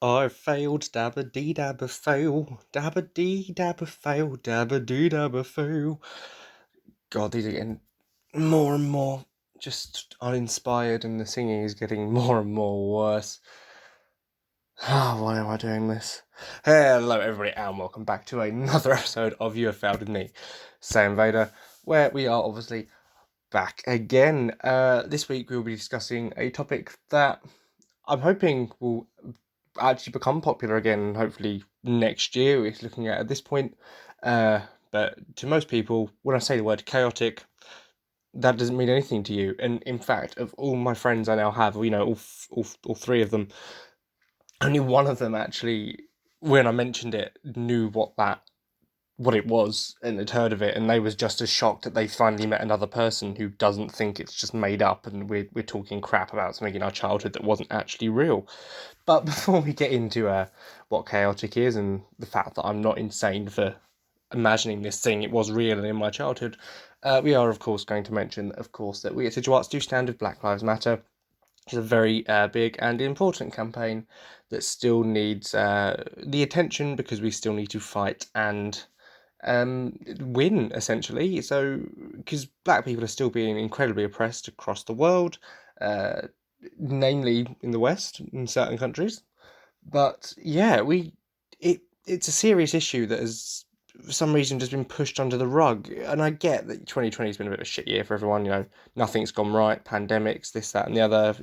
I failed, dabba dee dabba fail, dabba dee dabba fail, dabba dee dabba fail. God, these are getting more and more just uninspired, and the singing is getting more and more worse. Why am I doing this? Hello, everybody, and welcome back to another episode of You Have Failed with me, SaiyanVader, where we are obviously back again. This week we will be discussing a topic that I'm hoping will actually become popular again, hopefully next year. We're looking at this point. But to most people, when I say the word chaotic, that doesn't mean anything to you. And in fact, of all my friends I now have, all three of them, only one of them actually, when I mentioned it, knew what it was and had heard of it, and they was just as shocked that they finally met another person who doesn't think it's just made up and we're talking crap about something in our childhood that wasn't actually real. But before we get into what chaotic is and the fact that I'm not insane for imagining this thing, it was real and in my childhood, we are of course going to mention, of course, that we at Digital Arts do stand with Black Lives Matter. It's a very big and important campaign that still needs the attention, because we still need to fight and win, essentially. So, because black people are still being incredibly oppressed across the world, uh, namely in the West, in certain countries. But yeah, it's a serious issue that has, for some reason, just been pushed under the rug. And I get that 2020 has been a bit of a shit year for everyone. Nothing's gone right, pandemics, this, that, and the other.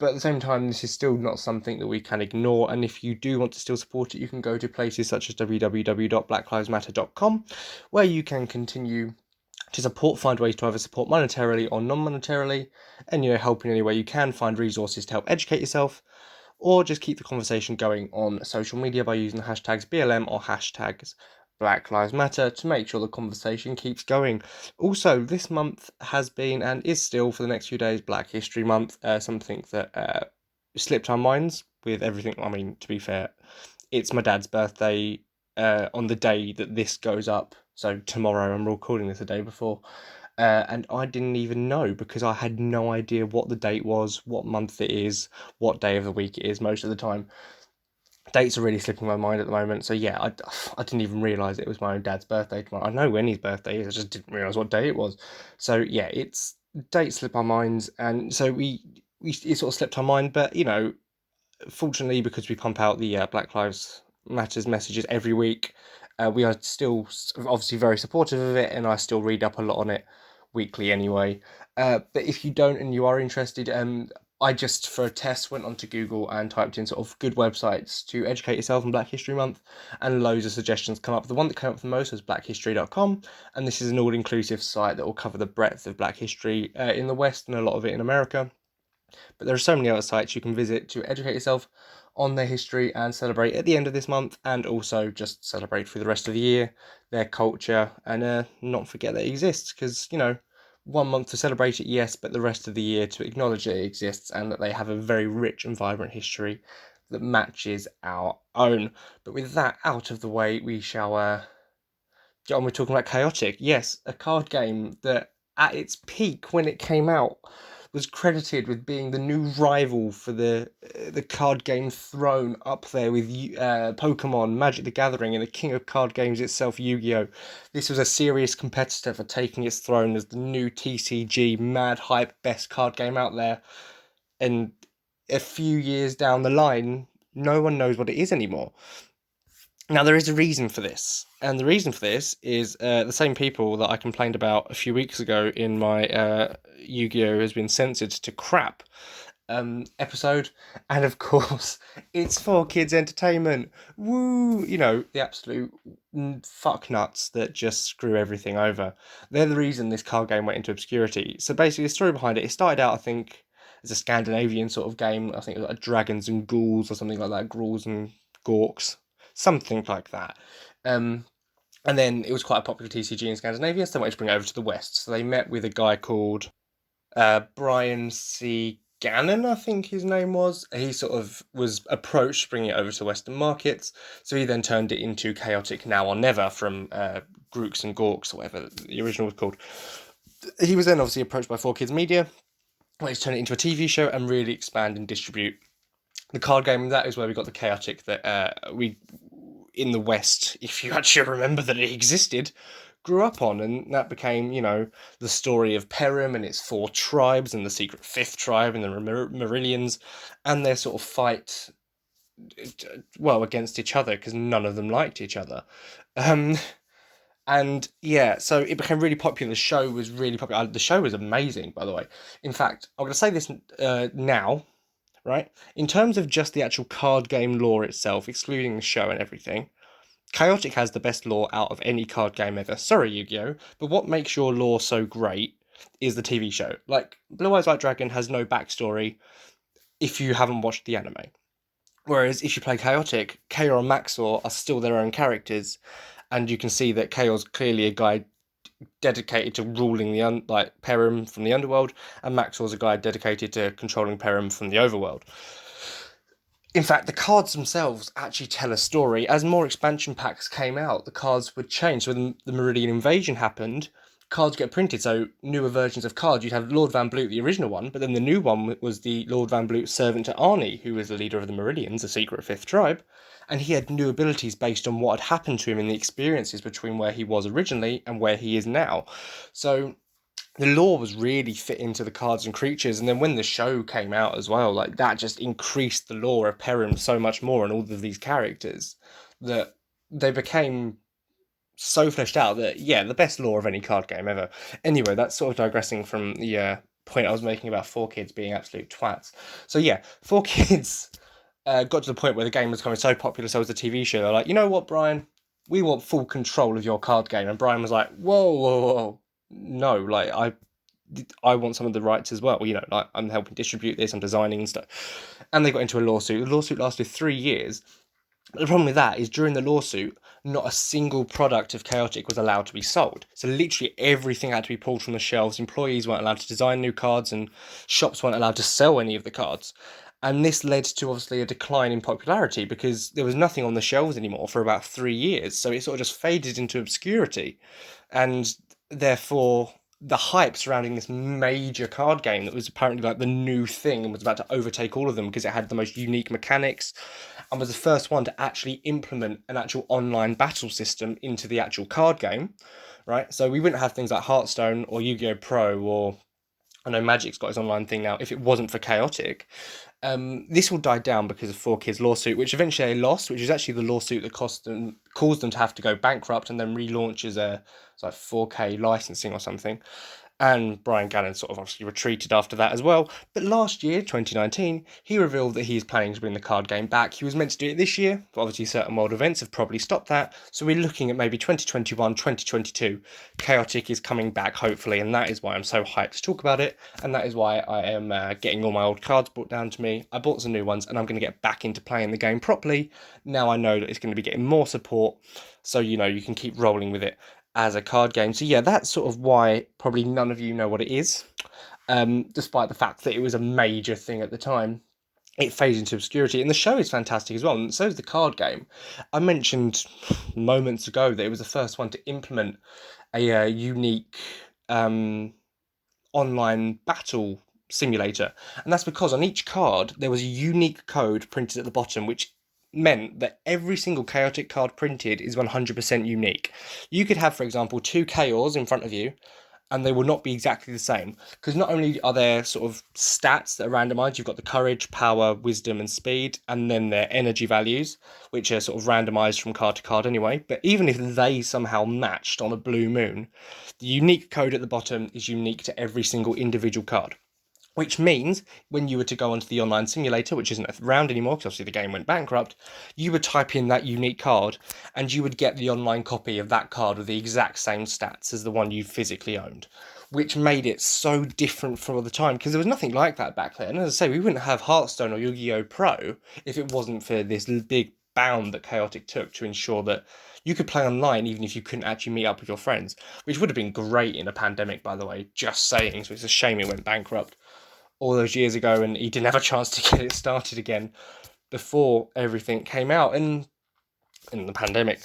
But at the same time, this is still not something that we can ignore. And if you do want to still support it, you can go to places such as www.blacklivesmatter.com, where you can continue to find ways to either support monetarily or non-monetarily, and help in any way you can, find resources to help educate yourself, or just keep the conversation going on social media by using the hashtags BLM or hashtags Black Lives Matter to make sure the conversation keeps going. Also, this month has been and is still for the next few days Black History Month, something that slipped our minds with everything. I mean, to be fair, it's my dad's birthday on the day that this goes up, so tomorrow. I'm recording this the day before. And I didn't even know, because I had no idea what the date was, what month it is, what day of the week it is most of the time. Dates are really slipping my mind at the moment. So yeah, I didn't even realise it was my own dad's birthday tomorrow. I know when his birthday is, I just didn't realise what day it was. So yeah, it's dates slip our minds, and so it sort of slipped our mind. But fortunately, because we pump out the Black Lives Matters messages every week, we are still obviously very supportive of it, and I still read up a lot on it weekly anyway. But if you don't and you are interested, I just, for a test, went onto Google and typed in sort of good websites to educate yourself on Black History Month, and loads of suggestions come up. The one that came up the most was blackhistory.com, and this is an all-inclusive site that will cover the breadth of Black history in the West and a lot of it in America. But there are so many other sites you can visit to educate yourself on their history and celebrate at the end of this month, and also just celebrate through the rest of the year their culture, and not forget that it exists. Because 1 month to celebrate it, yes, but the rest of the year to acknowledge that it exists and that they have a very rich and vibrant history that matches our own. But with that out of the way, we shall get on with talking about Chaotic. Yes, a card game that at its peak when it came out was credited with being the new rival for the card game throne, up there with Pokemon, Magic the Gathering, and the king of card games itself, Yu-Gi-Oh! This was a serious competitor for taking its throne as the new TCG mad hype best card game out there. And a few years down the line, no one knows what it is anymore. Now, there is a reason for this, and the reason for this is the same people that I complained about a few weeks ago in my Yu-Gi-Oh! Has been censored to crap episode, and of course, it's for kids' entertainment. Woo! The absolute fuck nuts that just screw everything over. They're the reason this card game went into obscurity. So basically, the story behind it started out, I think, as a Scandinavian sort of game. I think it was like Dragons and Ghouls or something like that, Ghouls and Gorks, something like that. And then it was quite a popular TCG in Scandinavia, so they wanted to bring it over to the West. So they met with a guy called Brian C. Gannon, I think his name was. He sort of was approached to bring it over to Western markets, so he then turned it into Chaotic Now or Never from Grooks and Gorks, or whatever the original was called. He was then obviously approached by 4Kids Media, wanted to turn it into a TV show and really expand and distribute The card game, that is where we got the chaotic that we, in the West, if you actually remember that it existed, grew up on. And that became, the story of Perim and its 4 tribes and the secret 5th tribe and the Marillions and their sort of fight, well, against each other, because none of them liked each other. Um, and yeah, so it became really popular. The show was really popular. The show was amazing, by the way. In fact, I'm going to say this now, right? In terms of just the actual card game lore itself, excluding the show and everything, Chaotic has the best lore out of any card game ever. Sorry, Yu-Gi-Oh! But what makes your lore so great is the TV show. Like, Blue Eyes White Dragon has no backstory if you haven't watched the anime. Whereas if you play Chaotic, Chaos and Maxor are still their own characters, and you can see that Chaos clearly a guy dedicated to ruling the Perim from the underworld, and Maxor's a guy dedicated to controlling Perim from the overworld. In fact, the cards themselves actually tell a story. As more expansion packs came out, the cards would change. So when the Meridian Invasion happened, cards get printed. So newer versions of cards, you'd have Lord Van Bloot, the original one, but then the new one was the Lord Van Bloot servant to Arnie, who was the leader of the Meridians, the secret 5th tribe. And he had new abilities based on what had happened to him in the experiences between where he was originally and where he is now. So the lore was really fit into the cards and creatures, and then when the show came out as well, like that just increased the lore of Perim so much more and all of these characters that they became so fleshed out that, yeah, the best lore of any card game ever. Anyway, that's sort of digressing from the point I was making about 4Kids being absolute twats. So yeah, 4Kids got to the point where the game was becoming so popular, so was the TV show. They're like, you know what, Brian? We want full control of your card game. And Brian was like, whoa, whoa, whoa. No, like, I want some of the rights as well. Like, I'm helping distribute this, I'm designing and stuff. And they got into a lawsuit. The lawsuit lasted 3 years. The problem with that is during the lawsuit, not a single product of Chaotic was allowed to be sold. So literally everything had to be pulled from the shelves. Employees weren't allowed to design new cards and shops weren't allowed to sell any of the cards. And this led to obviously a decline in popularity because there was nothing on the shelves anymore for about 3 years. So it sort of just faded into obscurity. And therefore, the hype surrounding this major card game that was apparently like the new thing and was about to overtake all of them because it had the most unique mechanics and was the first one to actually implement an actual online battle system into the actual card game, right? So we wouldn't have things like Hearthstone or Yu-Gi-Oh! Pro, or I know Magic's got his online thing now, if it wasn't for Chaotic. This will die down because of 4Kids lawsuit, which eventually they lost, which is actually the lawsuit that caused them to have to go bankrupt and then relaunch as a 4K licensing or something. And Brian Gannon sort of obviously retreated after that as well. But last year, 2019, he revealed that he is planning to bring the card game back. He was meant to do it this year, but obviously certain world events have probably stopped that. So we're looking at maybe 2021, 2022. Chaotic is coming back, hopefully, and that is why I'm so hyped to talk about it. And that is why I am getting all my old cards brought down to me. I bought some new ones, and I'm going to get back into playing the game properly. Now I know that it's going to be getting more support, so you can keep rolling with it as a card game. So yeah, that's sort of why probably none of you know what it is, despite the fact that it was a major thing at the time. It fades into obscurity, and the show is fantastic as well, and so is the card game. I mentioned moments ago that it was the first one to implement a unique online battle simulator, and that's because on each card there was a unique code printed at the bottom, which meant that every single chaotic card printed is 100% unique. You could have, for example, 2 chaos in front of you, and they will not be exactly the same. Because not only are there sort of stats that are randomized, you've got the courage, power, wisdom, and speed, and then their energy values, which are sort of randomized from card to card anyway. But even if they somehow matched on a blue moon, the unique code at the bottom is unique to every single individual card. Which means when you were to go onto the online simulator, which isn't around anymore because obviously the game went bankrupt, you would type in that unique card and you would get the online copy of that card with the exact same stats as the one you physically owned, which made it so different from all the time because there was nothing like that back then. As I say, we wouldn't have Hearthstone or Yu-Gi-Oh! Pro if it wasn't for this big bound that Chaotic took to ensure that you could play online even if you couldn't actually meet up with your friends, which would have been great in a pandemic, by the way, just saying. So it's a shame it went bankrupt all those years ago and he didn't have a chance to get it started again before everything came out and in the pandemic.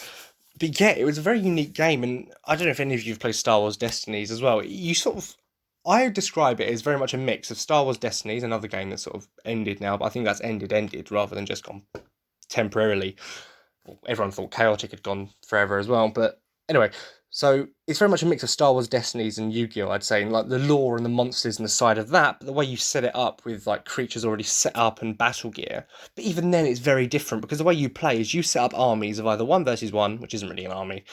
But yeah, it was a very unique game, and I don't know if any of you have played Star Wars Destinies as well. You sort of I describe it as very much a mix of Star Wars Destinies, another game that's sort of ended now, but I think that's ended rather than just gone temporarily. Everyone thought Chaotic had gone forever as well, but anyway, so it's very much a mix of Star Wars Destinies and Yu-Gi-Oh! I'd say, and like the lore and the monsters and the side of that, but the way you set it up with like creatures already set up and battle gear. But even then, it's very different because the way you play is you set up armies of either 1 versus 1, which isn't really an army,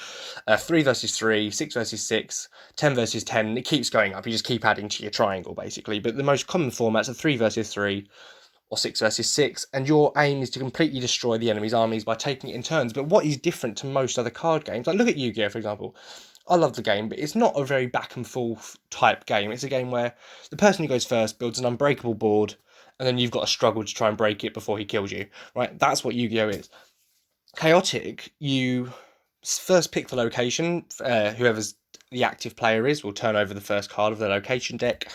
3 versus 3, 6 versus 6, 10 versus 10, and it keeps going up. You just keep adding to your triangle basically. But the most common formats are 3 versus 3 or 6 versus 6, and your aim is to completely destroy the enemy's armies by taking it in turns. But what is different to most other card games, like look at Yu-Gi-Oh! For example. I love the game, but it's not a very back and forth type game. It's a game where the person who goes first builds an unbreakable board, and then you've got to struggle to try and break it before he kills you. Right? That's what Yu-Gi-Oh! Is. Chaotic, you first pick the location. Whoever's the active player is will turn over the first card of the location deck.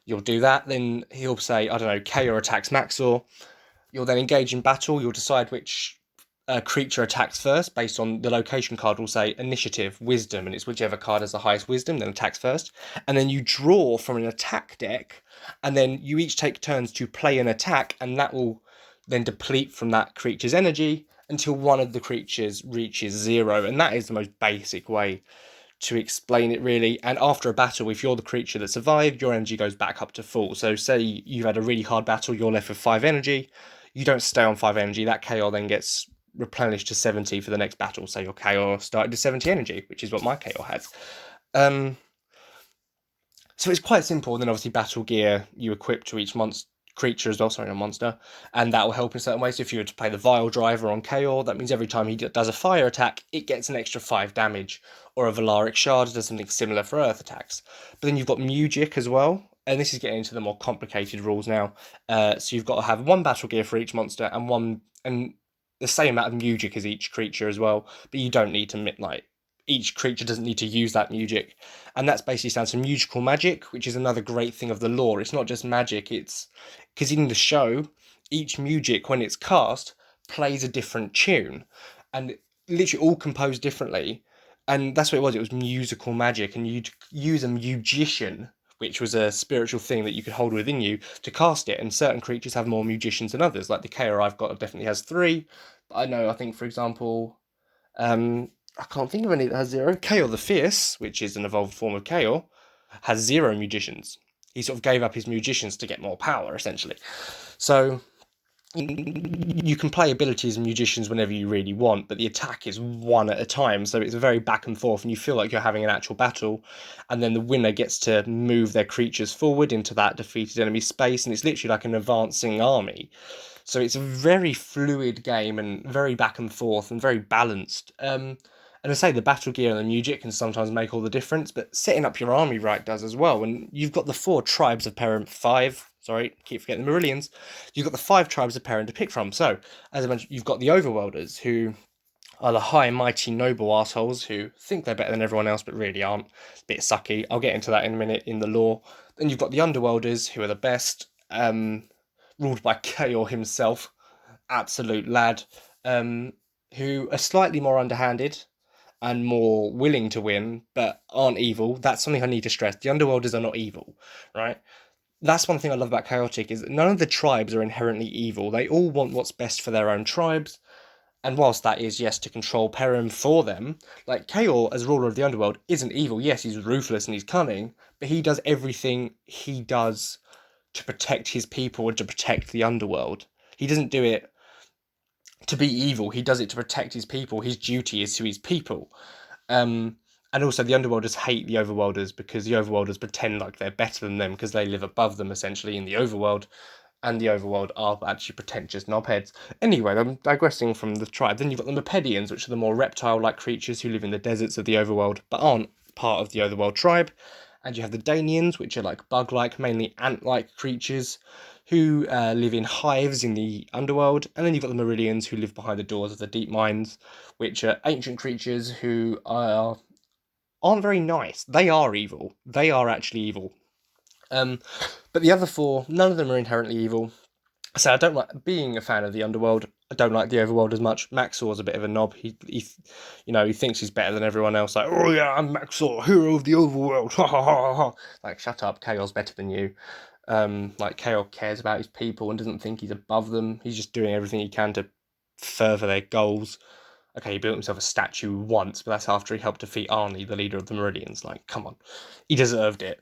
You'll do that, then he'll say, I don't know, Chaos attacks Maxor. You'll then engage in battle. You'll decide which creature attacks first based on the location card. Will say initiative, wisdom, and it's whichever card has the highest wisdom then attacks first. And then you draw from an attack deck, and then you each take turns to play an attack, and that will then deplete from that creature's energy until one of the creatures reaches 0. And that is the most basic way to explain it, really. And after a battle, if you're the creature that survived, your energy goes back up to full. So say you've had a really hard battle, you're left with 5 energy, you don't stay on 5 energy, that KO then gets replenished to 70 for the next battle. So your KO started to 70 energy, which is what my KO has. So it's quite simple. And then obviously battle gear you equip to each creature as well, sorry, not monster, and that will help in certain ways. So if you were to play the Vile Driver on KO, that means every time he does a fire attack, it gets an extra 5 damage, or a Valaric Shard does something similar for earth attacks. But then you've got Music as well, and this is getting into the more complicated rules now. So you've got to have 1 battle gear for each monster, and the same amount of Music as each creature as well, but you don't need to, like, each creature doesn't need to use that music. And that's basically stands for musical magic, which is another great thing of the lore. It's not just magic, it's because in the show, each music, when it's cast, plays a different tune, and literally all composed differently. And that's what it was. It was musical magic, and you'd use a magician, which was a spiritual thing that you could hold within you, to cast it. And certain creatures have more magicians than others. Like the KO I've got definitely has 3. But I think, for example, I can't think of any that has 0. KO the Fierce, which is an evolved form of KO, has 0 magicians. He sort of gave up his magicians to get more power, essentially. So you can play abilities and magicians whenever you really want, but the attack is 1 at a time, so it's a very back and forth, and you feel like you're having an actual battle, and then the winner gets to move their creatures forward into that defeated enemy space, and it's literally like an advancing army. So it's a very fluid game, and very back and forth, and very balanced. And I say the battle gear and the music can sometimes make all the difference, but setting up your army right does as well. And you've got the 4 tribes of Perim, 5, sorry, keep forgetting the Marillions. You've got the 5 tribes of Perim to pick from. So, as I mentioned, you've got the Overworlders, who are the high, mighty, noble assholes who think they're better than everyone else, but really aren't. A bit sucky. I'll get into that in a minute in the lore. Then you've got the Underworlders, who are the best, ruled by Chaos himself, absolute lad, who are slightly more underhanded and more willing to win, but aren't evil. That's something I need to stress. The Underworlders are not evil, right? That's one thing I love about Chaotic, is that none of the tribes are inherently evil. They all want what's best for their own tribes, and whilst that is, yes, to control Perim for them, like, Chaos, as ruler of the Underworld, isn't evil. Yes, he's ruthless and he's cunning, but he does everything he does to protect his people and to protect the Underworld. He doesn't do it to be evil, he does it to protect his people. His duty is to his people. And also the Underworlders hate the Overworlders because the Overworlders pretend like they're better than them because they live above them, essentially, in the Overworld. And the Overworld are actually pretentious knobheads. Anyway, I'm digressing from the tribe. Then you've got the Mepedians, which are the more reptile-like creatures who live in the deserts of the Overworld, but aren't part of the Overworld tribe. And you have the Danians, which are like bug-like, mainly ant-like creatures, who live in hives in the Underworld. And then you've got the Meridians, who live behind the doors of the deep mines, which are ancient creatures who aren't very nice. They are evil. They are actually evil. But the other 4, none of them are inherently evil. So I don't like being a fan of the Underworld. I don't like the Overworld as much. Maxor's a bit of a knob. He he thinks he's better than everyone else. Like, oh yeah, I'm Maxor, hero of the Overworld. Ha ha ha ha. Like, shut up. Chaos better than you. Like, Chaos cares about his people and doesn't think he's above them. He's just doing everything he can to further their goals. Okay, he built himself a statue once, but that's after he helped defeat Arnie, the leader of the Meridians. Like, come on. He deserved it.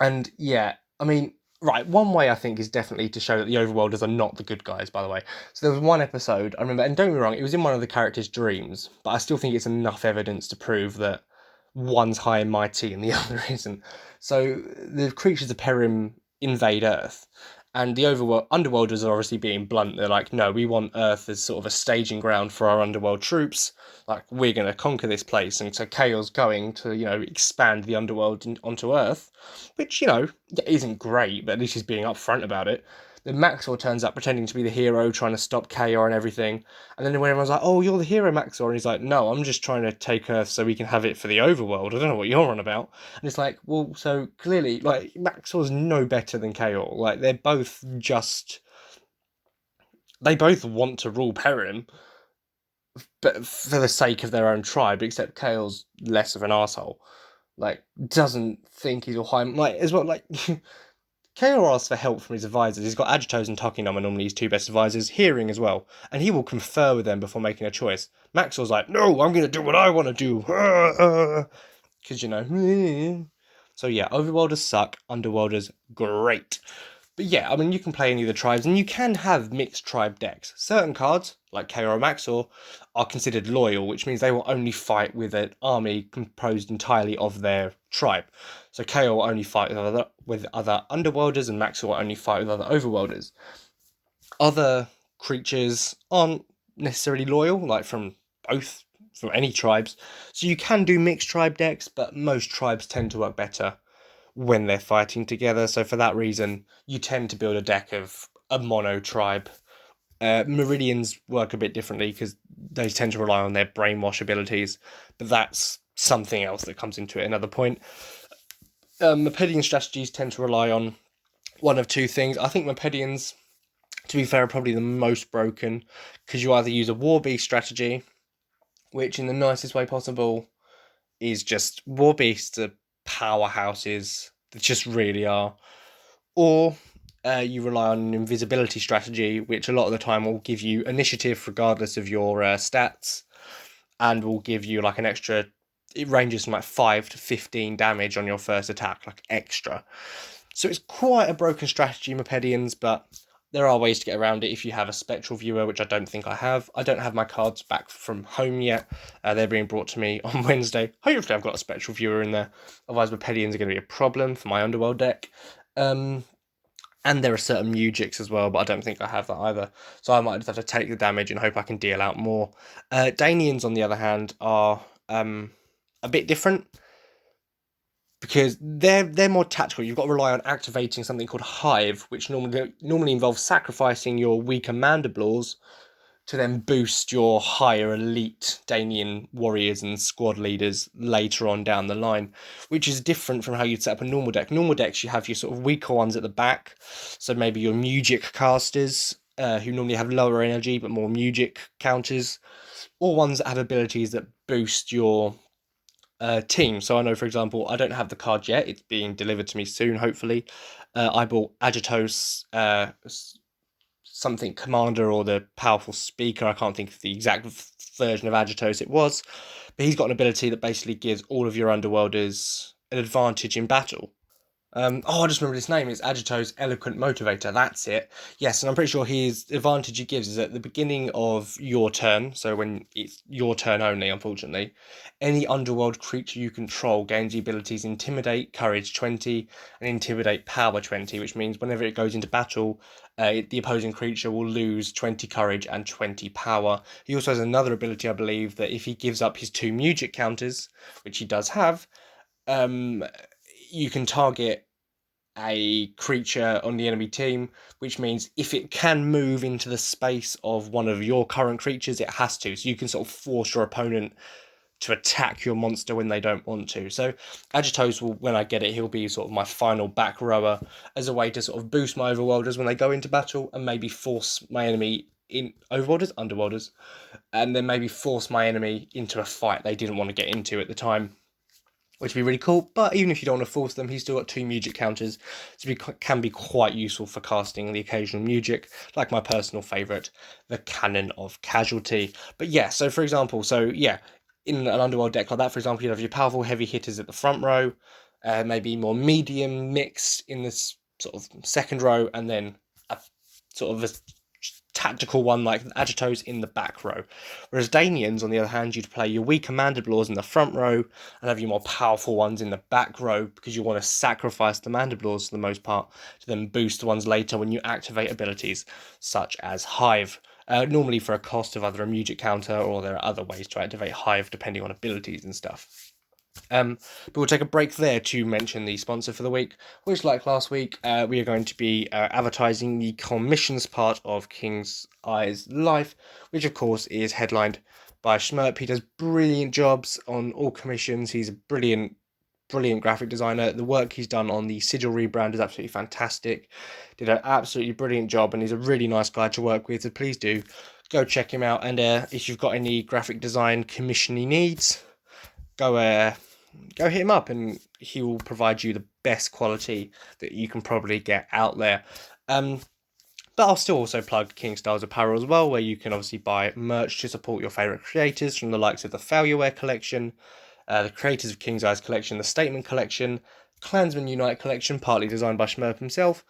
And yeah, I mean, right, one way I think is definitely to show that the Overworlders are not the good guys, by the way. So there was one episode, I remember, and don't get me wrong, it was in one of the characters' dreams, but I still think it's enough evidence to prove that one's high and mighty and the other isn't. So the creatures of Perim invade Earth, and the underworlders are obviously being blunt. They're like, no, we want Earth as sort of a staging ground for our underworld troops. Like, we're going to conquer this place. And so Chaos going to, expand the underworld onto Earth, which, isn't great, but at least he's being upfront about it. Then Maxwell turns up pretending to be the hero, trying to stop Chaos and everything. And then when everyone's like, oh, you're the hero, Maxwell. And he's like, no, I'm just trying to take Earth so we can have it for the overworld. I don't know what you're on about. And it's like, well, so clearly, like, Maxwell's no better than Chaos. Like, they're both just... They both want to rule Perim, but for the sake of their own tribe, except Chaos less of an asshole. Like, doesn't think he's all high... Like, as well, like... Kaor asks for help from his advisors. He's got Agitos and Takinum are normally his two best advisors, Hearing as well, and he will confer with them before making a choice. Maxwell's like, no, I'm going to do what I want to do. Because, So yeah, Overworlders suck, Underworlders great. But yeah, I mean, you can play any of the tribes, and you can have mixed tribe decks. Certain cards, like Kaor or Maxor, are considered loyal, which means they will only fight with an army composed entirely of their tribe. So Kaor will only fight with other Underworlders, and Maxor will only fight with other Overworlders. Other creatures aren't necessarily loyal, like from any tribes. So you can do mixed tribe decks, but most tribes tend to work better when they're fighting together. So for that reason, you tend to build a deck of a mono tribe. Meridians work a bit differently because they tend to rely on their brainwash abilities, but that's something else that comes into it another point. Mepedian strategies tend to rely on one of two things. I think Mepedians, to be fair, are probably the most broken because you either use a War Beast strategy, which in the nicest way possible is just War Beasts are powerhouses. They just really are. Or you rely on an invisibility strategy, which a lot of the time will give you initiative regardless of your stats, and will give you like an extra... It ranges from like 5 to 15 damage on your first attack, like extra. So it's quite a broken strategy, Mepedians, but there are ways to get around it if you have a spectral viewer, which I don't think I have. I don't have my cards back from home yet. They're being brought to me on Wednesday. Hopefully I've got a spectral viewer in there. Otherwise, Mepedians are going to be a problem for my Underworld deck. And there are certain Mujiks as well, but I don't think I have that either. So I might just have to take the damage and hope I can deal out more. Danians, on the other hand, are a bit different, because they're more tactical. You've got to rely on activating something called Hive, which normally involves sacrificing your weaker Mandiblors to then boost your higher elite Danian warriors and squad leaders later on down the line, which is different from how you'd set up a normal deck. Normal decks, you have your sort of weaker ones at the back, so maybe your Mujik casters, who normally have lower energy but more Mujik counters, or ones that have abilities that boost your team. So I know, for example, I don't have the card yet. It's being delivered to me soon, hopefully. I bought Agitos, something Commander, or the Powerful Speaker. I can't think of the exact version of Agitos it was. But he's got an ability that basically gives all of your Underworlders an advantage in battle. I just remembered his name. It's Agito's Eloquent Motivator. That's it. Yes, and I'm pretty sure his advantage he gives is at the beginning of your turn, so when it's your turn only, unfortunately, any underworld creature you control gains the abilities Intimidate, Courage 20, and Intimidate Power 20, which means whenever it goes into battle, the opposing creature will lose 20 Courage and 20 Power. He also has another ability, I believe, that if he gives up his 2 Mujic counters, which he does have, you can target a creature on the enemy team, which means if it can move into the space of one of your current creatures, it has to. So you can sort of force your opponent to attack your monster when they don't want to. So Agitos will, when I get it, he'll be sort of my final back rower as a way to sort of boost my Overworlders when they go into battle and maybe force my enemy in overworlders, underworlders, and then maybe force my enemy into a fight they didn't want to get into at the time, which would be really cool. But even if you don't want to force them, he's still got 2 music counters, so it can be quite useful for casting the occasional music, like my personal favourite, the Canon of Casualty. But yeah, so for example, in an Underworld deck like that, for example, you'd have your powerful heavy hitters at the front row, maybe more medium mixed in this sort of second row, and then a sort of a tactical one like Agitos in the back row. Whereas Danians, on the other hand, you'd play your weaker Mandiblores in the front row and have your more powerful ones in the back row, because you want to sacrifice the Mandiblores for the most part to then boost the ones later when you activate abilities such as Hive. Normally for a cost of either a music counter, or there are other ways to activate Hive depending on abilities and stuff. But we'll take a break there to mention the sponsor for the week, which, like last week, we are going to be advertising the commissions part of King's Eyes Life, which of course is headlined by Schmerp. He does brilliant jobs on all commissions. He's a brilliant graphic designer. The work he's done on the Sigil rebrand is absolutely fantastic. Did an absolutely brilliant job, and he's a really nice guy to work with, so please do go check him out. And if you've got any graphic design commissioning needs, go hit him up, and he will provide you the best quality that you can probably get out there. But I'll still also plug King Styles Apparel as well, where you can obviously buy merch to support your favourite creators, from the likes of the Failureware collection, the creators of King's Eyes collection, the Statement collection, Clansman Unite collection, partly designed by Schmerp himself,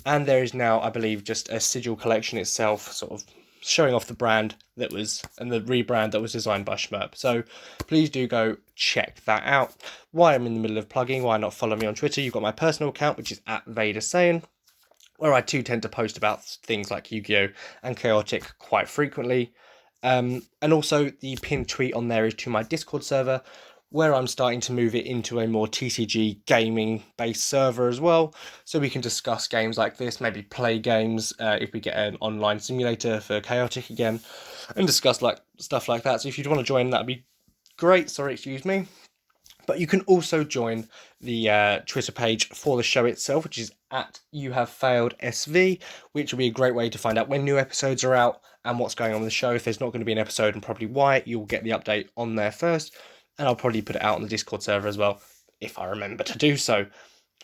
and there is now, I believe, just a Sigil collection itself, sort of showing off the brand that was, and the rebrand that was designed by Schmerp. So please do go check that out. While I'm in the middle of plugging, why not follow me on Twitter? You've got my personal account, which is @VaderSaiyan, where I too tend to post about things like Yu-Gi-Oh! And Chaotic quite frequently. And also the pinned tweet on there is to my Discord server, where I'm starting to move it into a more TCG gaming based server as well, so we can discuss games like this, maybe play games if we get an online simulator for Chaotic again, and discuss like stuff like that. So if you'd want to join, that'd be great. Sorry, excuse me. But you can also join the Twitter page for the show itself, which is @YouHaveFailedSV, which will be a great way to find out when new episodes are out and what's going on with the show. If there's not going to be an episode, and probably why, you'll get the update on there first. And I'll probably put it out on the Discord server as well, if I remember to do so.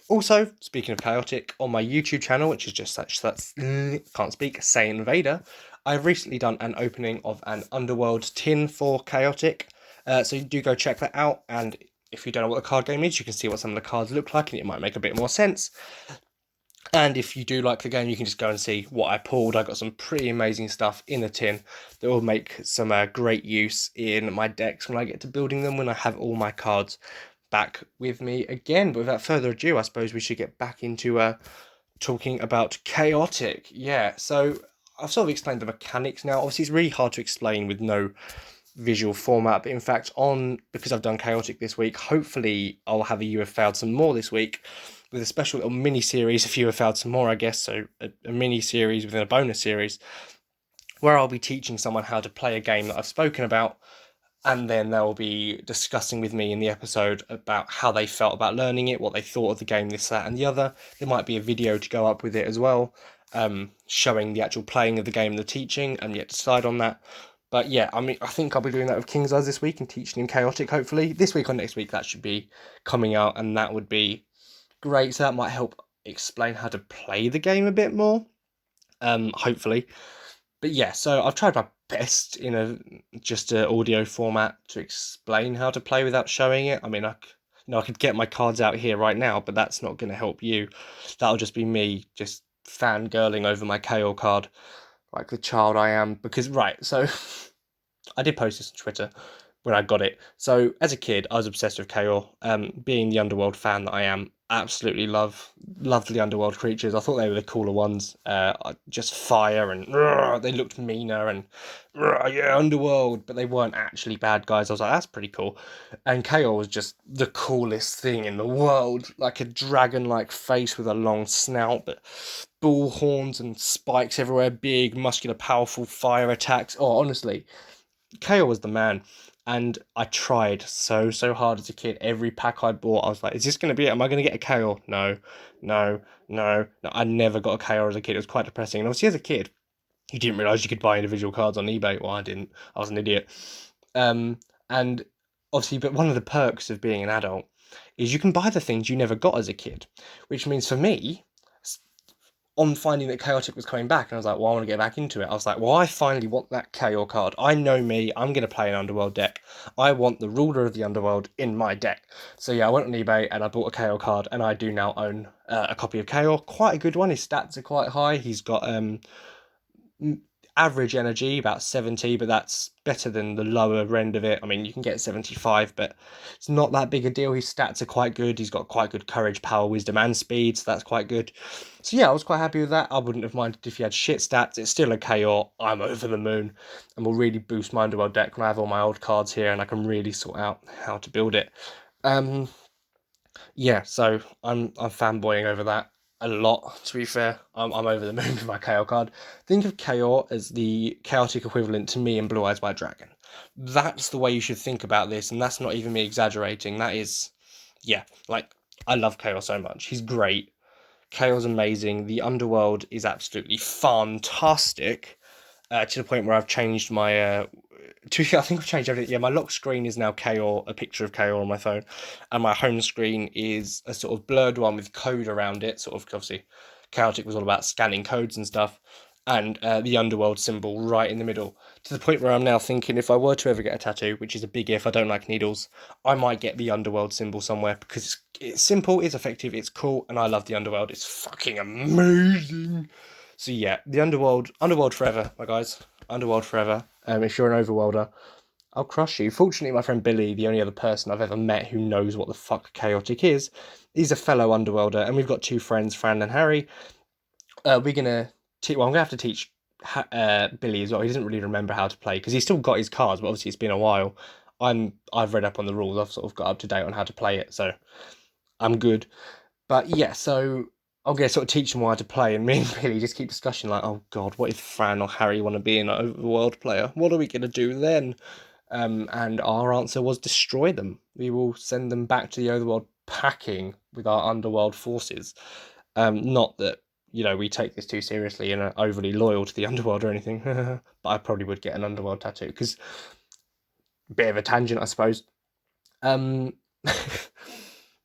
Also, speaking of Chaotic, on my YouTube channel, which is just such, can't speak, SaiyanVader, I've recently done an opening of an Underworld tin for Chaotic. So you do go check that out, and if you don't know what the card game is, you can see what some of the cards look like, and it might make a bit more sense. And if you do like the game, you can just go and see what I pulled. I got some pretty amazing stuff in the tin that will make some great use in my decks when I get to building them, when I have all my cards back with me again. But without further ado, I suppose we should get back into talking about Chaotic. Yeah, so I've sort of explained the mechanics now. Obviously, it's really hard to explain with no visual format, but in fact, because I've done Chaotic this week, hopefully I'll have a You Have Failed Some More this week, with a special little mini series if You Have Failed Some More, I guess. So a mini series within a bonus series, where I'll be teaching someone how to play a game that I've spoken about, and then they'll be discussing with me in the episode about how they felt about learning it, what they thought of the game, this, that, and the other. There might be a video to go up with it as well, showing the actual playing of the game and the teaching. I'm yet to decide on that. But yeah, I mean, I think I'll be doing that with King's Eyes this week and teaching him Chaotic, hopefully. This week or next week, that should be coming out, and that would be great. So that might help explain how to play the game a bit more, hopefully. But yeah, so I've tried my best in just an audio format to explain how to play without showing it. I mean, I could get my cards out here right now, but that's not going to help you. That'll just be me just fangirling over my KO card like the child I am. Because, right, so I did post this on Twitter when I got it. So as a kid, I was obsessed with KO. Being the Underworld fan that I am, absolutely loved the Underworld creatures. I thought they were the cooler ones. Just fire, and they looked meaner, and yeah, Underworld, but they weren't actually bad guys. I was like, that's pretty cool. And KO was just the coolest thing in the world, like a dragon-like face with a long snout, but bull horns and spikes everywhere, big, muscular, powerful fire attacks. Oh, honestly, KO was the man. And I tried so hard as a kid. Every pack I bought, I was like, is this going to be it? Am I going to get a KO? No. I never got a KO as a kid. It was quite depressing. And obviously as a kid, He didn't realise you could buy individual cards on eBay. Well, I didn't. I was an idiot. And obviously, but one of the perks of being an adult is you can buy the things you never got as a kid, which means for me, on finding that Chaotic was coming back, and I was like, well, I want to get back into it. I was like, well, I finally want that KO card. I know me. I'm going to play an Underworld deck. I want the ruler of the Underworld in my deck. So yeah, I went on eBay and I bought a KO card, and I do now own a copy of KO. Quite a good one. His stats are quite high. He's got average energy, about 70, but that's better than the lower end of it. I mean, you can get 75, but it's not that big a deal. His stats are quite good. He's got quite good courage, power, wisdom, and speed, so that's quite good. So yeah, I was quite happy with that. I wouldn't have minded if he had shit stats. It's still a KO. I'm over the moon, and will really boost my Underworld deck when I have all my old cards here, and I can really sort out how to build it. Yeah, so I'm fanboying over that a lot, to be fair. I'm over the moon with my KO card. Think of KO as the chaotic equivalent to me in Blue Eyes White Dragon. That's the way you should think about this, and that's not even me exaggerating. That is, yeah, like, I love KO so much. He's great. KO's amazing. The Underworld is absolutely fantastic. To the point where I've changed my I think I've changed everything. Yeah, my lock screen is now KO, a picture of KO on my phone, and my home screen is a sort of blurred one with code around it. Sort of, obviously, Chaotic was all about scanning codes and stuff, and the Underworld symbol right in the middle. To the point where I'm now thinking, if I were to ever get a tattoo, which is a big if, I don't like needles, I might get the Underworld symbol somewhere because it's simple, it's effective, it's cool, and I love the Underworld. It's fucking amazing. So yeah, the Underworld forever, my guys. Underworld forever. If you're an Overworlder, I'll crush you. Fortunately, my friend Billy, the only other person I've ever met who knows what the fuck Chaotic is, he's a fellow Underworlder, and we've got two friends, Fran and Harry. We're gonna I'm gonna have to teach Billy as well. He doesn't really remember how to play because he's still got his cards, but obviously it's been a while. I've read up on the rules. I've sort of got up to date on how to play it, so I'm good. But yeah, so I'm going to sort of teach them how to play, and me and Billy just keep discussing like, oh god, what if Fran or Harry want to be an overworld player? What are we going to do then? And our answer was destroy them. We will send them back to the overworld packing with our underworld forces. Not that, we take this too seriously and are overly loyal to the underworld or anything, but I probably would get an underworld tattoo because bit of a tangent, I suppose. Um,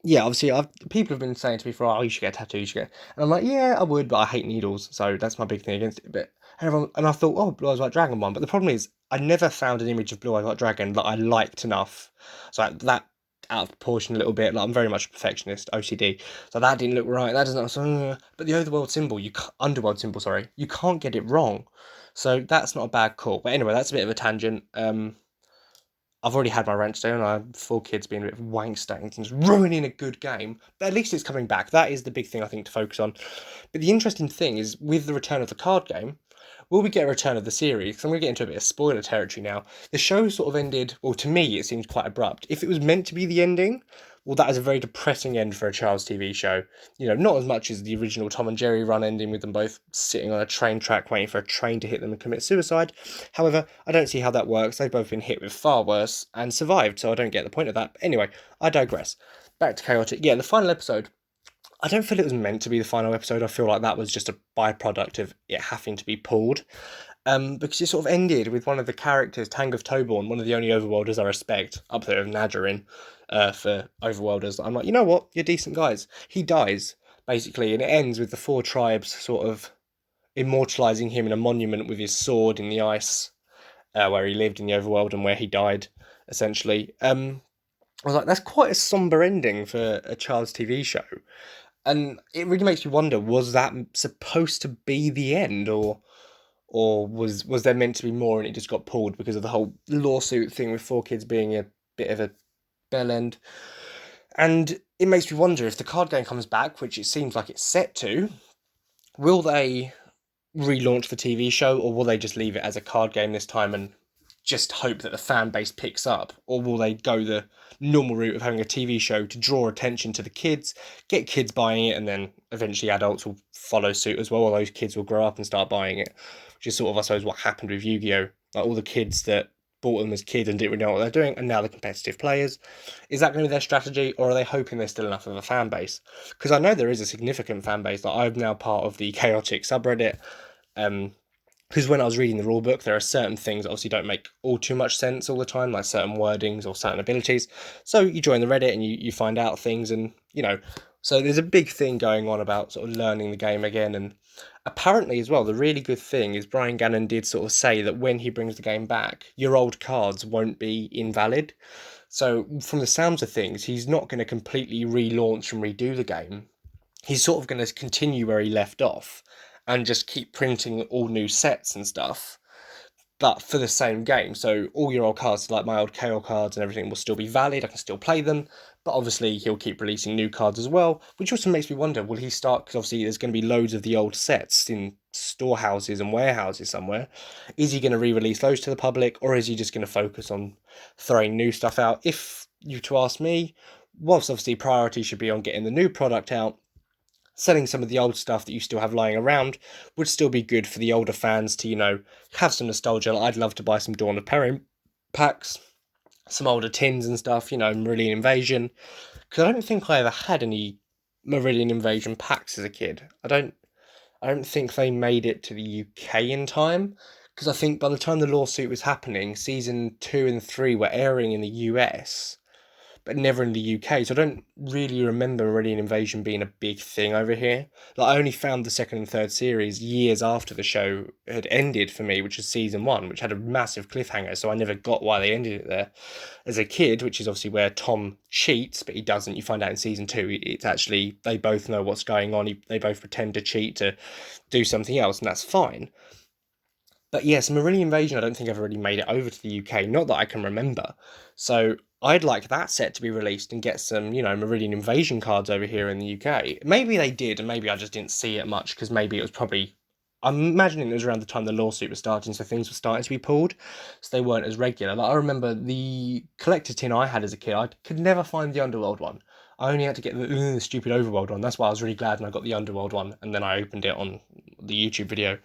yeah, obviously, people have been saying to me for, oh, you should get a tattoo, you should get, and I'm like, yeah, I would, but I hate needles, so that's my big thing against it. But and I thought, oh, Blue Eyes White Dragon one, but the problem is, I never found an image of Blue Eyes White Dragon that I liked enough, so that out of proportion a little bit. Like, I'm very much a perfectionist, OCD, so that didn't look right. That doesn't. But the underworld symbol, sorry, you can't get it wrong, so that's not a bad call. But anyway, that's a bit of a tangent. I've already had my rant today, and I have 4 kids being a bit of wankstangs and just ruining a good game. But at least it's coming back. That is the big thing I think to focus on. But the interesting thing is, with the return of the card game, will we get a return of the series? Because I'm going to get into a bit of spoiler territory now. The show sort of ended, well, to me, it seems quite abrupt. If it was meant to be the ending, well, that is a very depressing end for a child's TV show. Not as much as the original Tom and Jerry run ending with them both sitting on a train track waiting for a train to hit them and commit suicide. However, I don't see how that works. They've both been hit with far worse and survived, so I don't get the point of that. But anyway, I digress. Back to Chaotic. Yeah, the final episode, I don't feel it was meant to be the final episode. I feel like that was just a byproduct of it having to be pulled. Because it sort of ended with one of the characters, Tang of Toborn, one of the only Overworlders I respect, up there with Nadarin, for Overworlders. I'm like, you know what? You're decent guys. He dies, basically, and it ends with the 4 tribes sort of immortalising him in a monument with his sword in the ice, where he lived in the Overworld and where he died, essentially. I was like, that's quite a somber ending for a child's TV show. And it really makes me wonder, was that supposed to be the end, or was there meant to be more and it just got pulled because of the whole lawsuit thing with 4 kids being a bit of a bell end? And it makes me wonder, if the card game comes back, which it seems like it's set to, will they relaunch the TV show, or will they just leave it as a card game this time and just hope that the fan base picks up? Or will they go the normal route of having a TV show to draw attention to the kids, get kids buying it, and then eventually adults will follow suit as well, or those kids will grow up and start buying it, which is sort of, I suppose, what happened with Yu-Gi-Oh! Like, all the kids that bought them as kids and didn't really know what they're doing, and now they're competitive players. Is that going to be their strategy, or are they hoping there's still enough of a fan base? Because I know there is a significant fan base. Like, I'm now part of the Chaotic subreddit, Because when I was reading the rulebook, there are certain things that obviously don't make all too much sense all the time, like certain wordings or certain abilities. So you join the Reddit and you find out things, and so there's a big thing going on about sort of learning the game again. And apparently as well, the really good thing is Brian Gannon did sort of say that when he brings the game back, your old cards won't be invalid. So from the sounds of things, he's not going to completely relaunch and redo the game. He's sort of going to continue where he left off and just keep printing all new sets and stuff, but for the same game. So all your old cards, like my old KO cards and everything, will still be valid. I can still play them, but obviously he'll keep releasing new cards as well, which also makes me wonder, will he start, because obviously there's going to be loads of the old sets in storehouses and warehouses somewhere. Is he going to re-release those to the public, or is he just going to focus on throwing new stuff out? If you to ask me, whilst obviously priority should be on getting the new product out, selling some of the old stuff that you still have lying around would still be good for the older fans to, have some nostalgia. I'd love to buy some Dawn of Perim packs, some older tins and stuff, Meridian Invasion, because I don't think I ever had any Meridian Invasion packs as a kid. I don't think they made it to the UK in time, because I think by the time the lawsuit was happening, season 2 and 3 were airing in the US, but never in the UK. So I don't really remember Meridian Invasion being a big thing over here. Like, I only found the second and third series years after the show had ended for me, which was season 1, which had a massive cliffhanger. So I never got why they ended it there. As a kid, which is obviously where Tom cheats, but he doesn't. You find out in season 2, it's actually, they both know what's going on. They both pretend to cheat to do something else, and that's fine. But yes, Meridian Invasion, I don't think ever really made it over to the UK, not that I can remember. So I'd like that set to be released and get some, Meridian Invasion cards over here in the UK. Maybe they did, and maybe I just didn't see it much, because maybe it was probably, I'm imagining it was around the time the lawsuit was starting, so things were starting to be pulled, so they weren't as regular. Like, I remember the collector tin I had as a kid, I could never find the Underworld one. I only had to get the stupid Overworld one. That's why I was really glad when I got the Underworld one, and then I opened it on the YouTube video.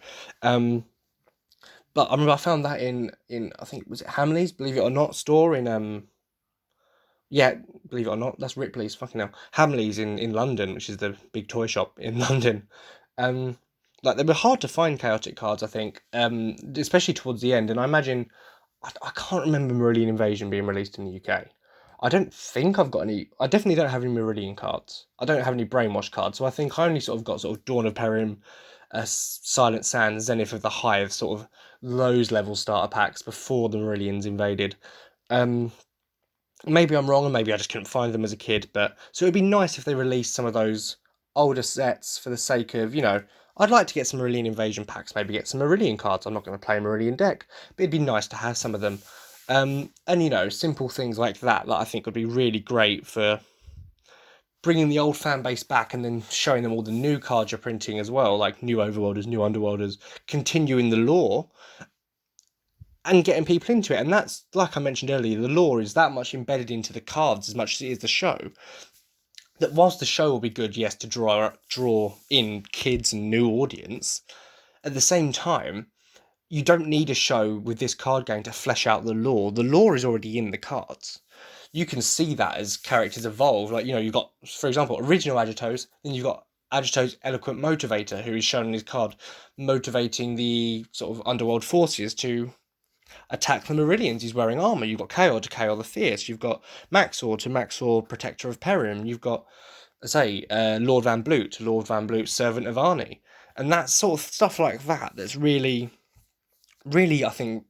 But I remember I found that in I think, was it Hamleys, believe it or not, store in yeah, believe it or not, that's Ripley's, fucking hell. Hamleys in London, which is the big toy shop in London. Um like, they were hard to find chaotic cards, I think. Especially towards the end, and I imagine, I can't remember Meridian Invasion being released in the UK. I don't think I've got any. I definitely don't have any Meridian cards. I don't have any Brainwash cards, so I think I only sort of got sort of Dawn of Perim, Silent Sands, Zenith of the Hive, sort of those level starter packs before the Meridians invaded. Um, Maybe I'm wrong, and maybe I just couldn't find them as a kid. But so it'd be nice if they released some of those older sets for the sake of, I'd like to get some Meridian Invasion packs, maybe get some Meridian cards. I'm not going to play a Meridian deck, but it'd be nice to have some of them. And simple things like that I think would be really great for bringing the old fan base back, and then showing them all the new cards you're printing as well, like new Overworlders, new Underworlders, continuing the lore and getting people into it. And that's, like I mentioned earlier, the lore is that much embedded into the cards as much as it is the show, that whilst the show will be good, yes, to draw in kids and new audience, at the same time, you don't need a show with this card game to flesh out the lore. The lore is already in the cards. You can see that as characters evolve. Like, you've got, for example, original Agitos, then you've got Agito's Eloquent Motivator, who is shown in his card motivating the sort of underworld forces to attack the Meridians. He's wearing armor. You've got Chaos to Chaos the Fierce. You've got Maxor to Maxor, Protector of Perim. You've got, Lord Van Bloot to Lord Van Bloot, Servant of Arnie. And that sort of stuff like that, that's really, really, I think,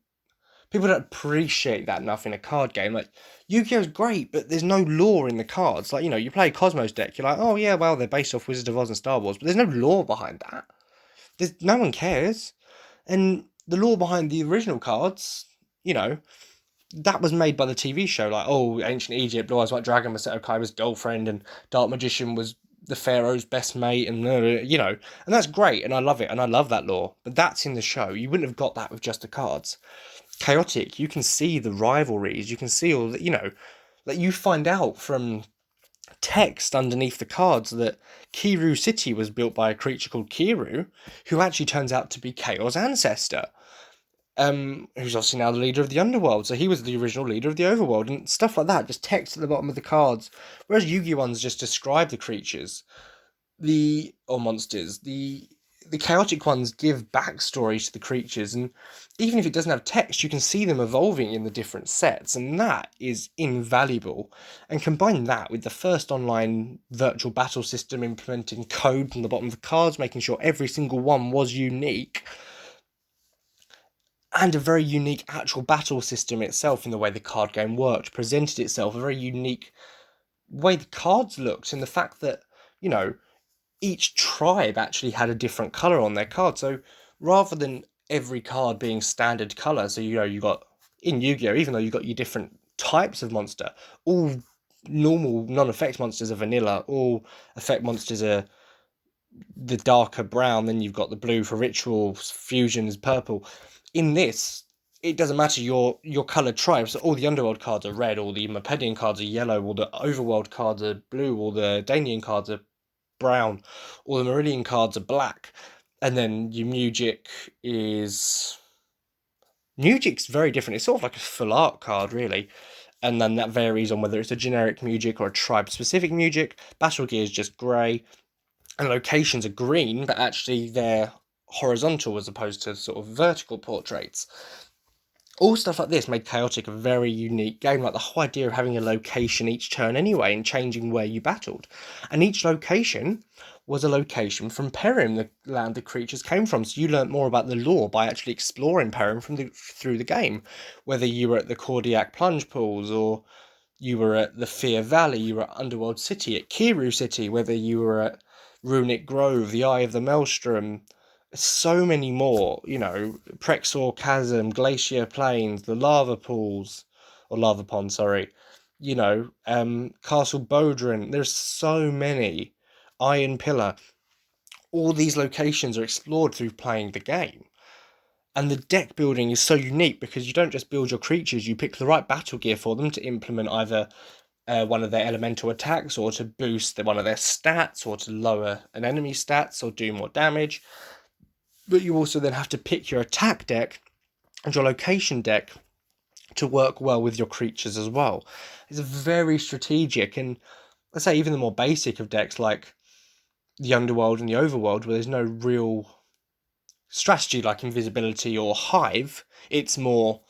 people don't appreciate that enough in a card game. Like, Yu-Gi-Oh's great, but there's no lore in the cards. Like, you play a Cosmos deck, you're like, oh yeah, well, they're based off Wizard of Oz and Star Wars, but there's no lore behind that. No one cares. And the lore behind the original cards, that was made by the TV show. Like, oh, Ancient Egypt, Blue Eyes White Dragon was Seto Kaiba's girlfriend, and Dark Magician was the Pharaoh's best mate, and and that's great, and I love it, and I love that lore. But that's in the show. You wouldn't have got that with just the cards. Chaotic, you can see the rivalries, you can see all that, that you find out from text underneath the cards that Kiru City was built by a creature called Kiru, who actually turns out to be Chaos' ancestor. Who's obviously now the leader of the underworld. So he was the original leader of the overworld, and stuff like that, just text at the bottom of the cards. Whereas Yu-Gi-Oh! Ones just describe the creatures, or monsters. the chaotic ones give backstory to the creatures, and even if it doesn't have text, you can see them evolving in the different sets, and that is invaluable. And combine that with the first online virtual battle system implementing code from the bottom of the cards, making sure every single one was unique, and a very unique actual battle system itself in the way the card game worked, presented itself, a very unique way the cards looked, and the fact that, you know, each tribe actually had a different color on their card. So rather than every card being standard color, so you got in Yu-Gi-Oh, even though you got your different types of monster, all normal non-effect monsters are vanilla, all effect monsters are the darker brown, then you've got the blue for rituals, fusions, purple. In this, it doesn't matter your coloured tribes. So all the underworld cards are red, all the Mopedian cards are yellow, all the overworld cards are blue, all the Danian cards are brown, all the Meridian cards are black, and then your Mugic's very different. It's sort of like a full art card, really. And then that varies on whether it's a generic Mugic or a tribe-specific Mugic. Battle Gear is just grey, and locations are green, but actually they're horizontal as opposed to sort of vertical portraits. All stuff like this made Chaotic a very unique game, like the whole idea of having a location each turn anyway and changing where you battled. And each location was a location from Perim, the land the creatures came from. So you learnt more about the lore by actually exploring Perim through the game. Whether you were at the Cordiac plunge pools, or you were at the Fear Valley, you were at Underworld City, at Kiru City, whether you were at Runic Grove, the Eye of the Maelstrom, so many more, Prexor Chasm, Glacier Plains, the lava pools, or lava pond, sorry, Castle Bodrin. There's so many. Iron Pillar. All these locations are explored through playing the game. And the deck building is so unique because you don't just build your creatures, you pick the right battle gear for them to implement either one of their elemental attacks, or to boost one of their stats, or to lower an enemy's stats, or do more damage. But you also then have to pick your attack deck and your location deck to work well with your creatures as well. It's very strategic, and let's say even the more basic of decks like the Underworld and the Overworld, where there's no real strategy like Invisibility or Hive, it's more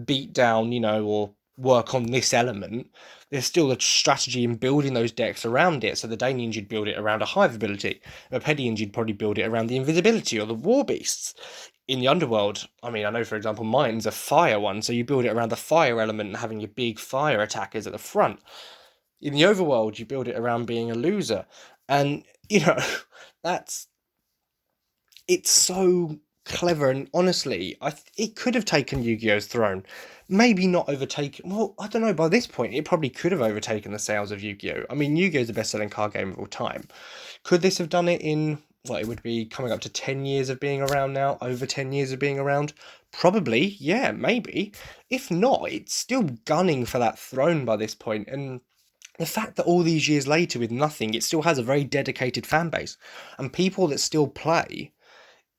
beat down, or work on this element. There's still a strategy in building those decks around it. So the Danians, you'd build it around a Hive ability. Mopedians, you'd probably build it around the Invisibility or the War Beasts. In the Underworld, I know, for example, mine's a fire one, so you build it around the fire element and having your big fire attackers at the front. In the Overworld, you build it around being a loser. And, that's... It's so clever, and honestly, it could have taken Yu-Gi-Oh's throne. Maybe not overtaken. Well, I don't know. By this point, it probably could have overtaken the sales of Yu-Gi-Oh. Yu-Gi-Oh's the best-selling card game of all time. Could this have done it in it would be coming up to 10 years of being around now? Over 10 years of being around? Probably, yeah, maybe. If not, it's still gunning for that throne by this point, and the fact that all these years later, with nothing, it still has a very dedicated fan base and people that still play.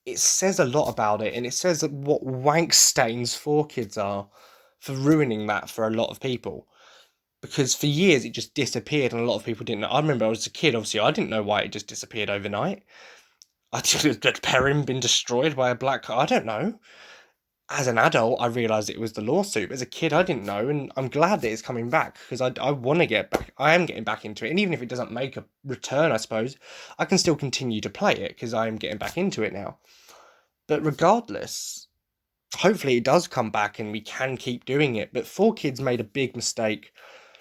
It says a lot about it, and it says that what wank stains 4Kids are for ruining that for a lot of people. Because for years it just disappeared, and a lot of people didn't know. I remember I was a kid, obviously, I didn't know why it just disappeared overnight. Had Perim been destroyed by a black car? I don't know. As an adult, I realised it was the lawsuit. As a kid, I didn't know, and I'm glad that it's coming back, because I want to get back. I am getting back into it, and even if it doesn't make a return, I suppose, I can still continue to play it, because I am getting back into it now. But regardless, hopefully it does come back and we can keep doing it. But 4Kids made a big mistake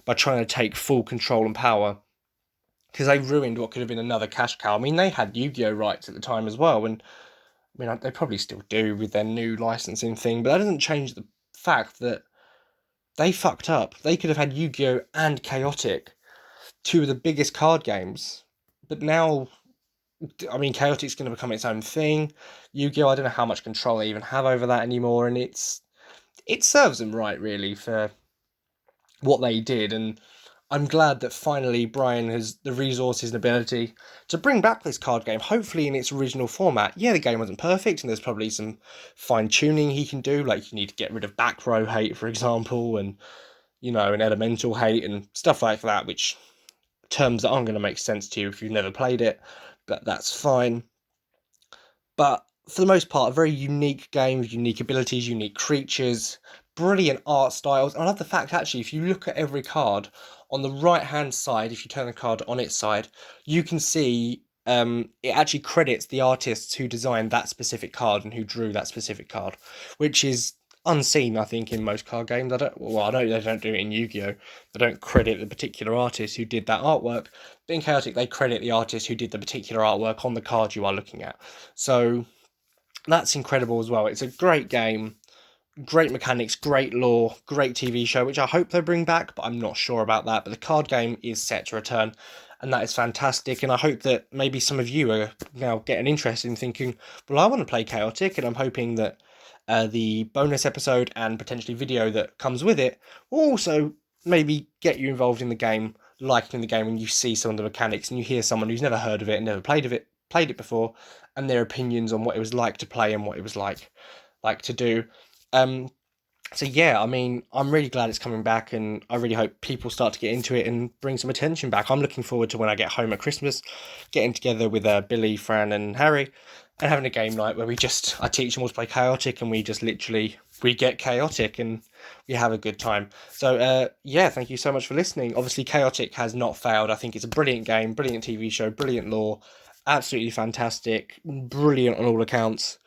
by trying to take full control and power, because they ruined what could have been another cash cow. They had Yu-Gi-Oh rights at the time as well, and they probably still do with their new licensing thing, but that doesn't change the fact that they fucked up. They could have had Yu-Gi-Oh and Chaotic, two of the biggest card games, but now, Chaotic's going to become its own thing. Yu-Gi-Oh, I don't know how much control they even have over that anymore, and it serves them right, really, for what they did, and I'm glad that finally Brian has the resources and ability to bring back this card game, hopefully in its original format. Yeah, the game wasn't perfect, and there's probably some fine-tuning he can do, like you need to get rid of back row hate, for example, and, an elemental hate, and stuff like that, which terms that aren't going to make sense to you if you've never played it, but that's fine. But for the most part, a very unique game with unique abilities, unique creatures, brilliant art styles. And I love the fact, actually, if you look at every card on the right hand side, if you turn the card on its side, you can see it actually credits the artists who designed that specific card and who drew that specific card, which is unseen, I think, in most card games. I know they don't do it in Yu-Gi-Oh! They don't credit the particular artist who did that artwork. But in Chaotic, they credit the artist who did the particular artwork on the card you are looking at. So that's incredible as well. It's a great game, great mechanics, great lore, great TV show, which I hope they bring back, but I'm not sure about that. But the card game is set to return, and that is fantastic. And I hope that maybe some of you are now getting interested in thinking, well, I want to play Chaotic, and I'm hoping that the bonus episode and potentially video that comes with it will also maybe get you involved in the game, liking the game, when you see some of the mechanics and you hear someone who's never heard of it and never played it before, and their opinions on what it was like to play and what it was like to do. So yeah, I mean, I'm really glad it's coming back, and I really hope people start to get into it and bring some attention back. I'm looking forward to when I get home at Christmas, getting together with Billy, Fran, and Harry, and having a game night where I teach them all to play Chaotic, and we just literally we get chaotic and we have a good time. So yeah, thank you so much for listening. Obviously, Chaotic has not failed. I think it's a brilliant game, brilliant TV show, brilliant lore, absolutely fantastic, brilliant on all accounts.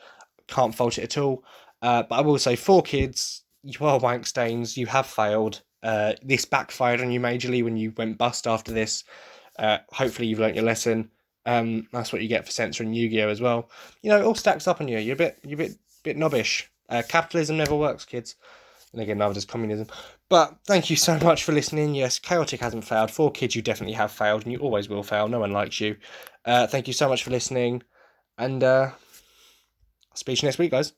Can't fault it at all. But I will say, for kids, you are wank stains. You have failed. This backfired on you majorly when you went bust after this. Hopefully, you've learnt your lesson. That's what you get for censoring Yu-Gi-Oh as well. You know, it all stacks up on you. You're a bit knobbish. Capitalism never works, kids. And again, neither does communism. But thank you so much for listening. Yes, Chaotic hasn't failed. For kids, you definitely have failed, and you always will fail. No one likes you. Thank you so much for listening, and I'll speak to you next week, guys.